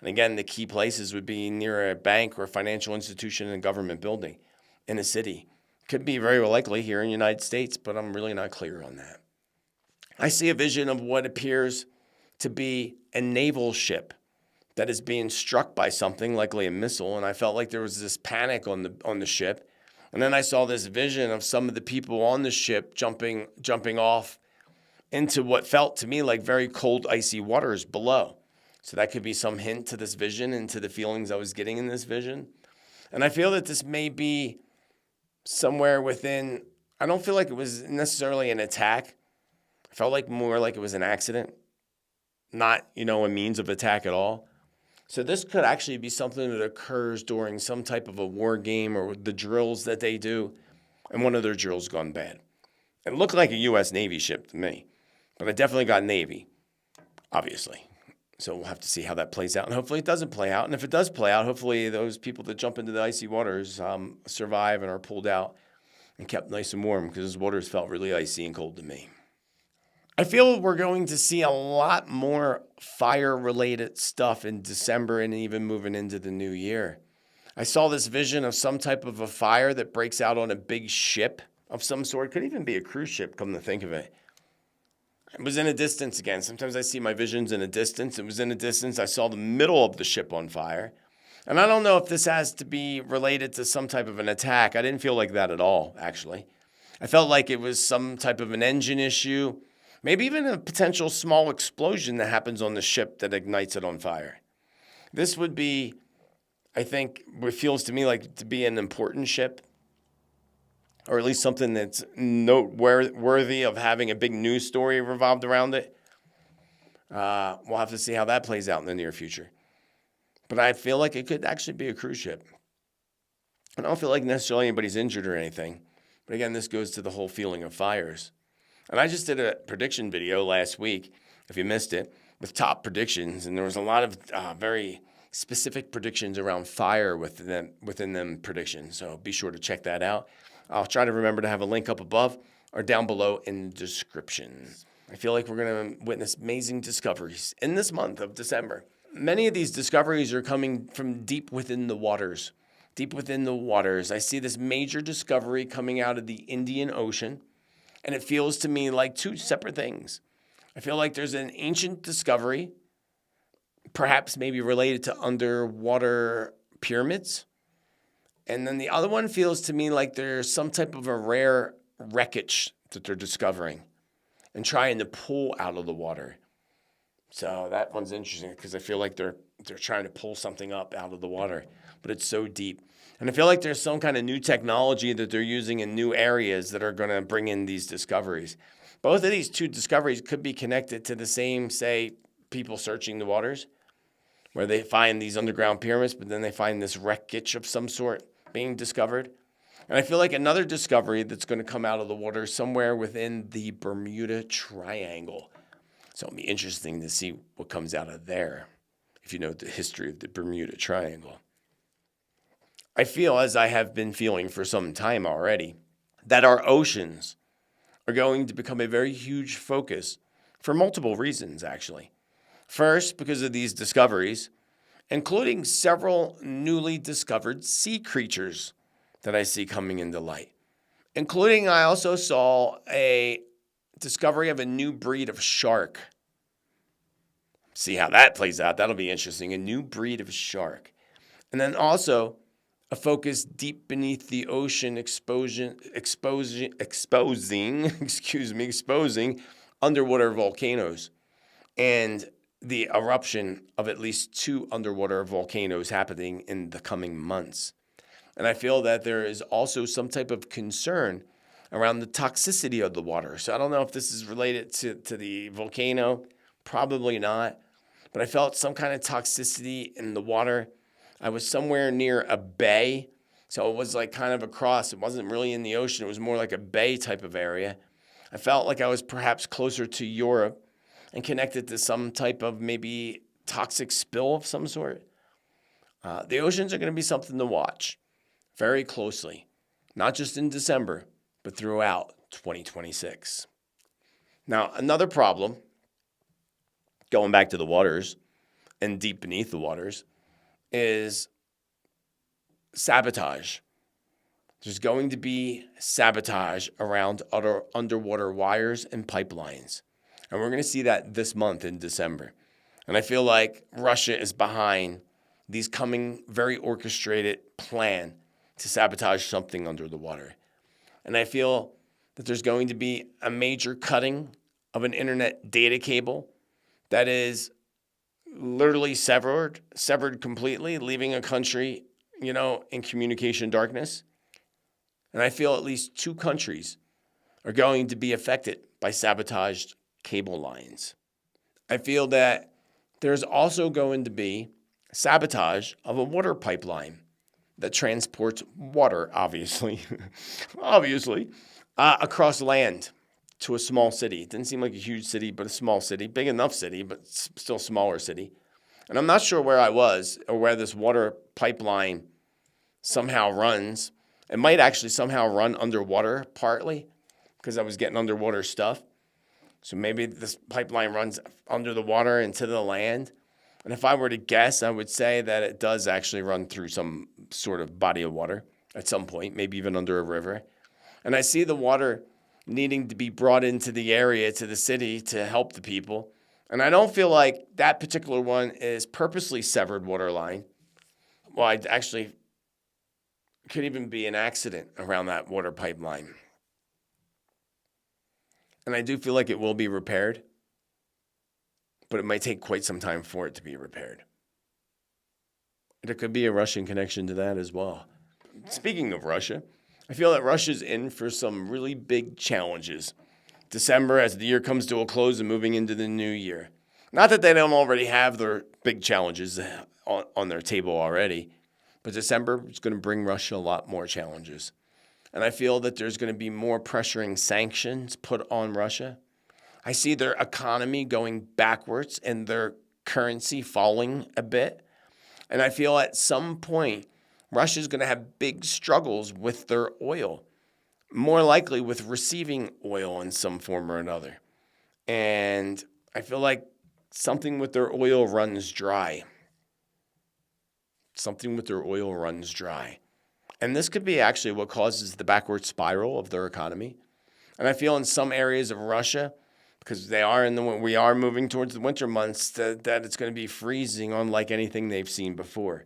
A: And again, the key places would be near a bank or financial institution and a government building in a city. Could be very likely here in the United States, but I'm really not clear on that. I see a vision of what appears to be a naval ship that is being struck by something, likely a missile, and I felt like there was this panic on the ship. And then I saw this vision of some of the people on the ship jumping off into what felt to me like very cold, icy waters below. So that could be some hint to this vision and to the feelings I was getting in this vision. And I feel that this may be somewhere within, I don't feel like it was necessarily an attack. I felt like more like it was an accident, not, a means of attack at all. So this could actually be something that occurs during some type of a war game or the drills that they do, and one of their drills gone bad. It looked like a U.S. Navy ship to me, but I definitely got Navy, obviously. So we'll have to see how that plays out, and hopefully it doesn't play out. And if it does play out, hopefully those people that jump into the icy waters survive and are pulled out and kept nice and warm, because those waters felt really icy and cold to me. I feel we're going to see a lot more fire-related stuff in December and even moving into the new year. I saw this vision of some type of a fire that breaks out on a big ship of some sort. Could even be a cruise ship, come to think of it. It was in a distance again. Sometimes I see my visions in a distance. It was in a distance. I saw the middle of the ship on fire. And I don't know if this has to be related to some type of an attack. I didn't feel like that at all, actually. I felt like it was some type of an engine issue. Maybe even a potential small explosion that happens on the ship that ignites it on fire. This would be, I think, what feels to me like to be an important ship, or at least something that's noteworthy of having a big news story revolved around it. We'll have to see how that plays out in the near future. But I feel like it could actually be a cruise ship. I don't feel like necessarily anybody's injured or anything. But again, this goes to the whole feeling of fires. And I just did a prediction video last week, if you missed it, with top predictions. And there was a lot of very specific predictions around fire within them predictions. So be sure to check that out. I'll try to remember to have a link up above or down below in the description. I feel like we're going to witness amazing discoveries in this month of December. Many of these discoveries are coming from deep within the waters. Deep within the waters. I see this major discovery coming out of the Indian Ocean. And it feels to me like two separate things. I feel like there's an ancient discovery, perhaps maybe related to underwater pyramids. And then the other one feels to me like there's some type of a rare wreckage that they're discovering and trying to pull out of the water. So that one's interesting because I feel like they're trying to pull something up out of the water, but it's so deep. And I feel like there's some kind of new technology that they're using in new areas that are going to bring in these discoveries. Both of these two discoveries could be connected to the same, say, people searching the waters, where they find these underground pyramids, but then they find this wreckage of some sort being discovered. And I feel like another discovery that's going to come out of the water somewhere within the Bermuda Triangle. So it'll be interesting to see what comes out of there, if you know the history of the Bermuda Triangle. I feel, as I have been feeling for some time already, that our oceans are going to become a very huge focus for multiple reasons, actually. First, because of these discoveries, including several newly discovered sea creatures that I see coming into light. Including, I also saw a discovery of a new breed of shark. See how that plays out. That'll be interesting. A new breed of shark. And then also a focus deep beneath the ocean exposing underwater volcanoes and the eruption of at least 2 underwater volcanoes happening in the coming months. And I feel that there is also some type of concern around the toxicity of the water. So I don't know if this is related to the volcano. Probably not. But I felt some kind of toxicity in the water. I was somewhere near a bay. So it was like kind of across. It wasn't really in the ocean. It was more like a bay type of area. I felt like I was perhaps closer to Europe and connected to some type of maybe toxic spill of some sort. The oceans are going to be something to watch very closely, not just in December, but throughout 2026. Now, another problem, going back to the waters and deep beneath the waters, is sabotage. There's going to be sabotage around underwater wires and pipelines. And we're going to see that this month in December. And I feel like Russia is behind these coming very orchestrated plan to sabotage something under the water. And I feel that there's going to be a major cutting of an internet data cable that is literally severed completely, leaving a country, in communication darkness. And I feel at least 2 countries are going to be affected by sabotaged cable lines. I feel that there's also going to be sabotage of a water pipeline that transports water, obviously, across land to a small city. It didn't seem like a huge city, but a small city, big enough city, but still smaller city. And I'm not sure where I was or where this water pipeline somehow runs. It might actually somehow run underwater partly because I was getting underwater stuff. So maybe this pipeline runs under the water into the land. And if I were to guess, I would say that it does actually run through some sort of body of water at some point, maybe even under a river. And I see the water needing to be brought into the area, to the city, to help the people. And I don't feel like that particular one is purposely severed water line. Well, I actually could even be an accident around that water pipeline. And I do feel like it will be repaired, but it might take quite some time for it to be repaired. There could be a Russian connection to that as well. Speaking of Russia, I feel that Russia's in for some really big challenges. December, as the year comes to a close and moving into the new year. Not that they don't already have their big challenges on their table already, but December is going to bring Russia a lot more challenges. And I feel that there's going to be more pressuring sanctions put on Russia. I see their economy going backwards and their currency falling a bit. And I feel at some point, Russia's going to have big struggles with their oil, more likely with receiving oil in some form or another. And I feel like something with their oil runs dry. And this could be actually what causes the backward spiral of their economy. And I feel in some areas of Russia, because we are moving towards the winter months, that it's going to be freezing unlike anything they've seen before.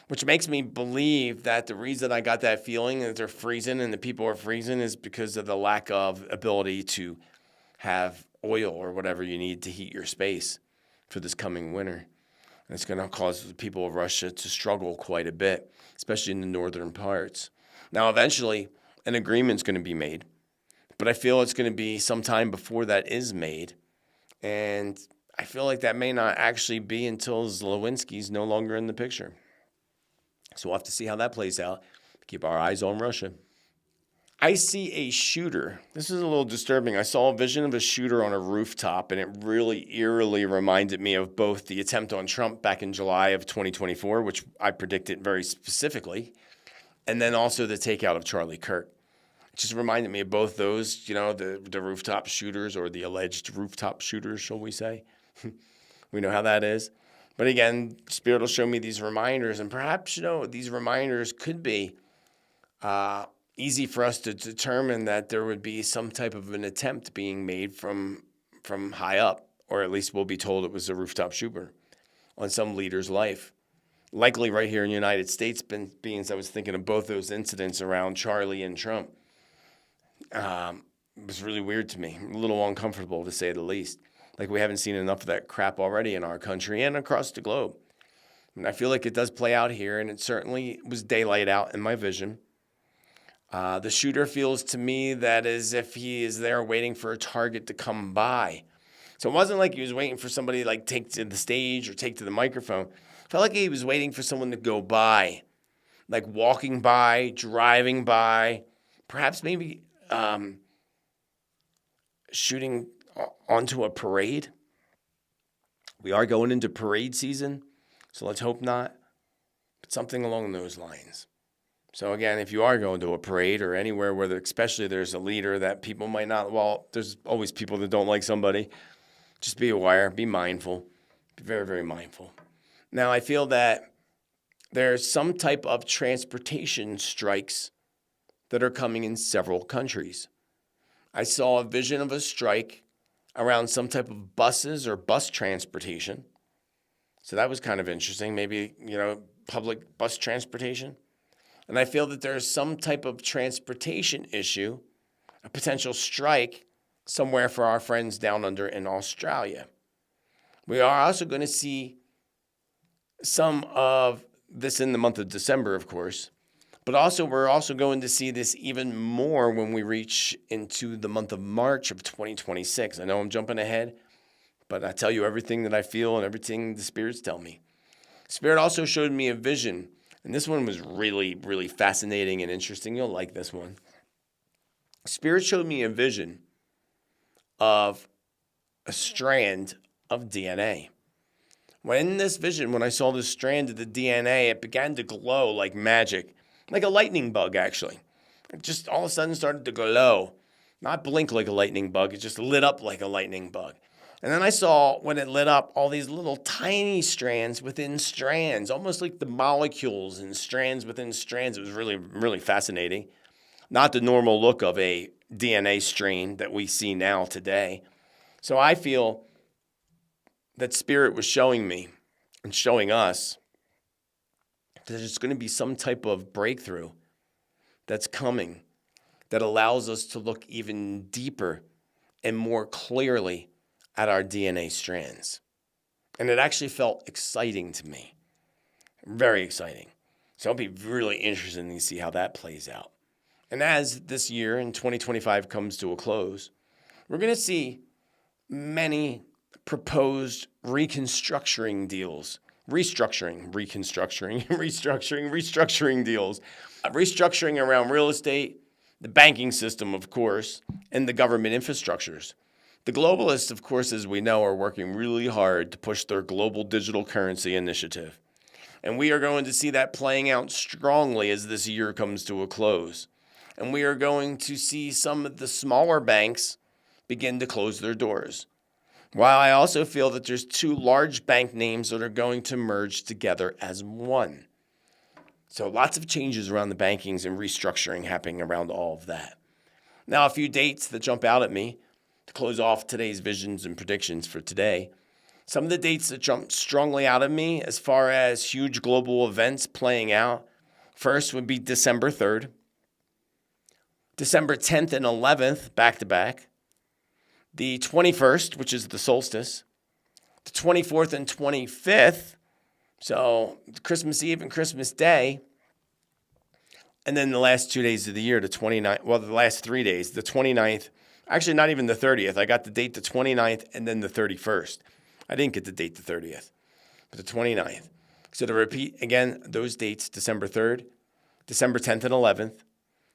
A: Which makes me believe that the reason I got that feeling that they're freezing and the people are freezing is because of the lack of ability to have oil or whatever you need to heat your space for this coming winter. And it's going to cause the people of Russia to struggle quite a bit, especially in the northern parts. Now, eventually, an agreement's going to be made, but I feel it's going to be some time before that is made. And I feel like that may not actually be until Zelensky's no longer in the picture. So we'll have to see how that plays out. Keep our eyes on Russia. I see a shooter. This is a little disturbing. I saw a vision of a shooter on a rooftop, and it really eerily reminded me of both the attempt on Trump back in July of 2024, which I predicted very specifically, and then also the takeout of Charlie Kirk. It just reminded me of both those, the rooftop shooters, or the alleged rooftop shooters, shall we say. We know how that is. But again, Spirit will show me these reminders, and perhaps, these reminders could be easy for us to determine that there would be some type of an attempt being made from high up, or at least we'll be told it was a rooftop shooter on some leader's life. Likely right here in the United States, being as I was thinking of both those incidents around Charlie and Trump. It was really weird to me, a little uncomfortable to say the least. Like we haven't seen enough of that crap already in our country and across the globe. And I feel like it does play out here, and it certainly was daylight out in my vision. The shooter feels to me that as if he is there waiting for a target to come by. So it wasn't like he was waiting for somebody to take to the stage or take to the microphone. It felt like he was waiting for someone to go by, like walking by, driving by, perhaps maybe shooting onto a parade. We are going into parade season, so let's hope not, but something along those lines. So again, if you are going to a parade or anywhere where especially there's a leader that people might not, there's always people that don't like somebody, just be aware, be mindful, be very, very mindful. Now, I feel that there's some type of transportation strikes that are coming in several countries. I saw a vision of a strike around some type of buses or bus transportation. So that was kind of interesting, maybe, public bus transportation. And I feel that there's some type of transportation issue, a potential strike somewhere for our friends down under in Australia. We are also going to see some of this in the month of December, of course, but also we're also going to see this even more when we reach into the month of March of 2026. I know I'm jumping ahead, but I tell you everything that I feel and everything the spirits tell me. Spirit also showed me a vision. And this one was really, really fascinating and interesting. You'll like this one. Spirit showed me a vision of a strand of DNA. When I saw this strand of the DNA, it began to glow like magic, like a lightning bug, actually. It just all of a sudden started to glow. Not blink like a lightning bug, it just lit up like a lightning bug. And then I saw, when it lit up, all these little tiny strands within strands, almost like the molecules and strands within strands. It was really, really fascinating. Not the normal look of a DNA strain that we see now today. So I feel that Spirit was showing me and showing us that there's going to be some type of breakthrough that's coming that allows us to look even deeper and more clearly at our DNA strands. And it actually felt exciting to me. Very exciting. So I'll be really interested to see how that plays out. And as this year in 2025 comes to a close, we're going to see many proposed restructuring deals. Restructuring deals. Restructuring around real estate, the banking system, of course, and the government infrastructures. The globalists, of course, as we know, are working really hard to push their global digital currency initiative. And we are going to see that playing out strongly as this year comes to a close. And we are going to see some of the smaller banks begin to close their doors. While I also feel that there's two large bank names that are going to merge together as one. So lots of changes around the bankings and restructuring happening around all of that. Now, a few dates that jump out at me to close off today's visions and predictions for today. Some of the dates that jump strongly out at me as far as huge global events playing out. First would be December 3rd. December 10th and 11th, back to back. the 21st, which is the solstice, the 24th and 25th, so Christmas Eve and Christmas Day, and then the last 2 days of the year, the 29th, well, the last 3 days, the 29th, actually not even the 30th. I got the date the 29th and then the 31st. I didn't get the date the 30th, but the 29th. So to repeat again, those dates, December 3rd, December 10th and 11th,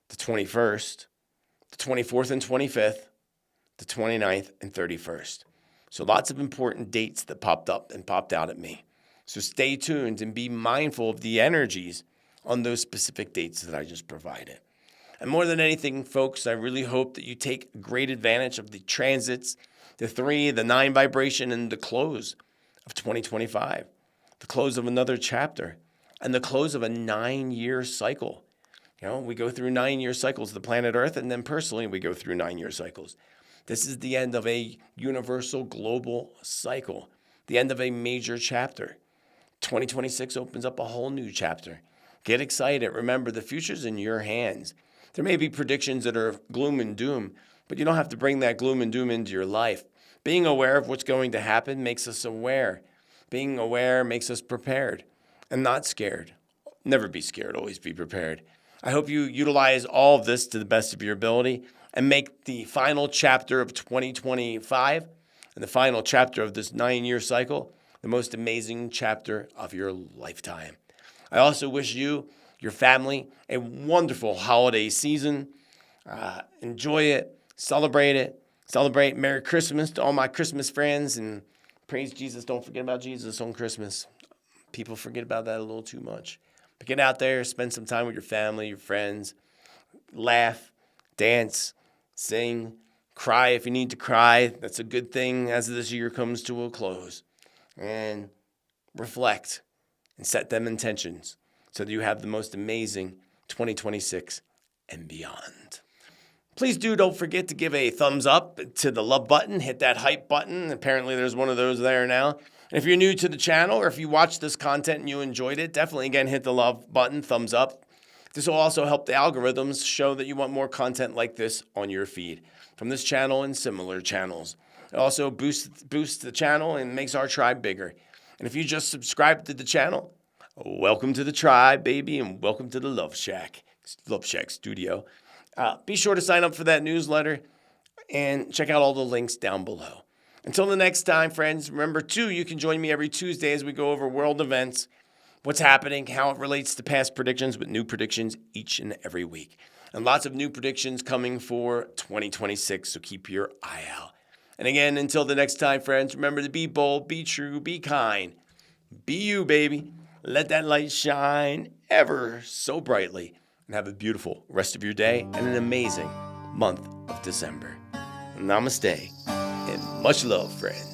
A: the 21st, the 24th and 25th, the 29th and 31st. So lots of important dates that popped up and popped out at me. So stay tuned and be mindful of the energies on those specific dates that I just provided. And more than anything, folks, I really hope that you take great advantage of the transits, the 3, the 9 vibration, and the close of 2025, the close of another chapter, and the close of a 9-year cycle. You know, we go through 9-year cycles, the planet Earth, and then personally we go through 9-year cycles. This is the end of a universal global cycle, the end of a major chapter. 2026 opens up a whole new chapter. Get excited. Remember, the future's in your hands. There may be predictions that are gloom and doom, but you don't have to bring that gloom and doom into your life. Being aware of what's going to happen makes us aware. Being aware makes us prepared and not scared. Never be scared, always be prepared. I hope you utilize all of this to the best of your ability and make the final chapter of 2025 and the final chapter of this 9-year cycle the most amazing chapter of your lifetime. I also wish you, your family, a wonderful holiday season. Enjoy it. Celebrate. Merry Christmas to all my Christmas friends, and praise Jesus. Don't forget about Jesus on Christmas. People forget about that a little too much. But get out there, spend some time with your family, your friends. Laugh, dance, sing, cry if you need to cry. That's a good thing as this year comes to a close. And reflect and set them intentions so that you have the most amazing 2026 and beyond. Please don't forget to give a thumbs up to the love button. Hit that hype button. Apparently there's one of those there now. And if you're new to the channel or if you watched this content and you enjoyed it, definitely, again, hit the love button, thumbs up. This will also help the algorithms show that you want more content like this on your feed from this channel and similar channels. It also boosts the channel and makes our tribe bigger. And if you just subscribe to the channel, welcome to the tribe, baby, and welcome to the Love Shack studio. Be sure to sign up for that newsletter and check out all the links down below. Until the next time, friends, remember, too, you can join me every Tuesday as we go over world events, what's happening, how it relates to past predictions, with new predictions each and every week. And lots of new predictions coming for 2026, so keep your eye out. And again, until the next time, friends, remember to be bold, be true, be kind. Be you, baby. Let that light shine ever so brightly. And have a beautiful rest of your day and an amazing month of December. Namaste and much love, friends.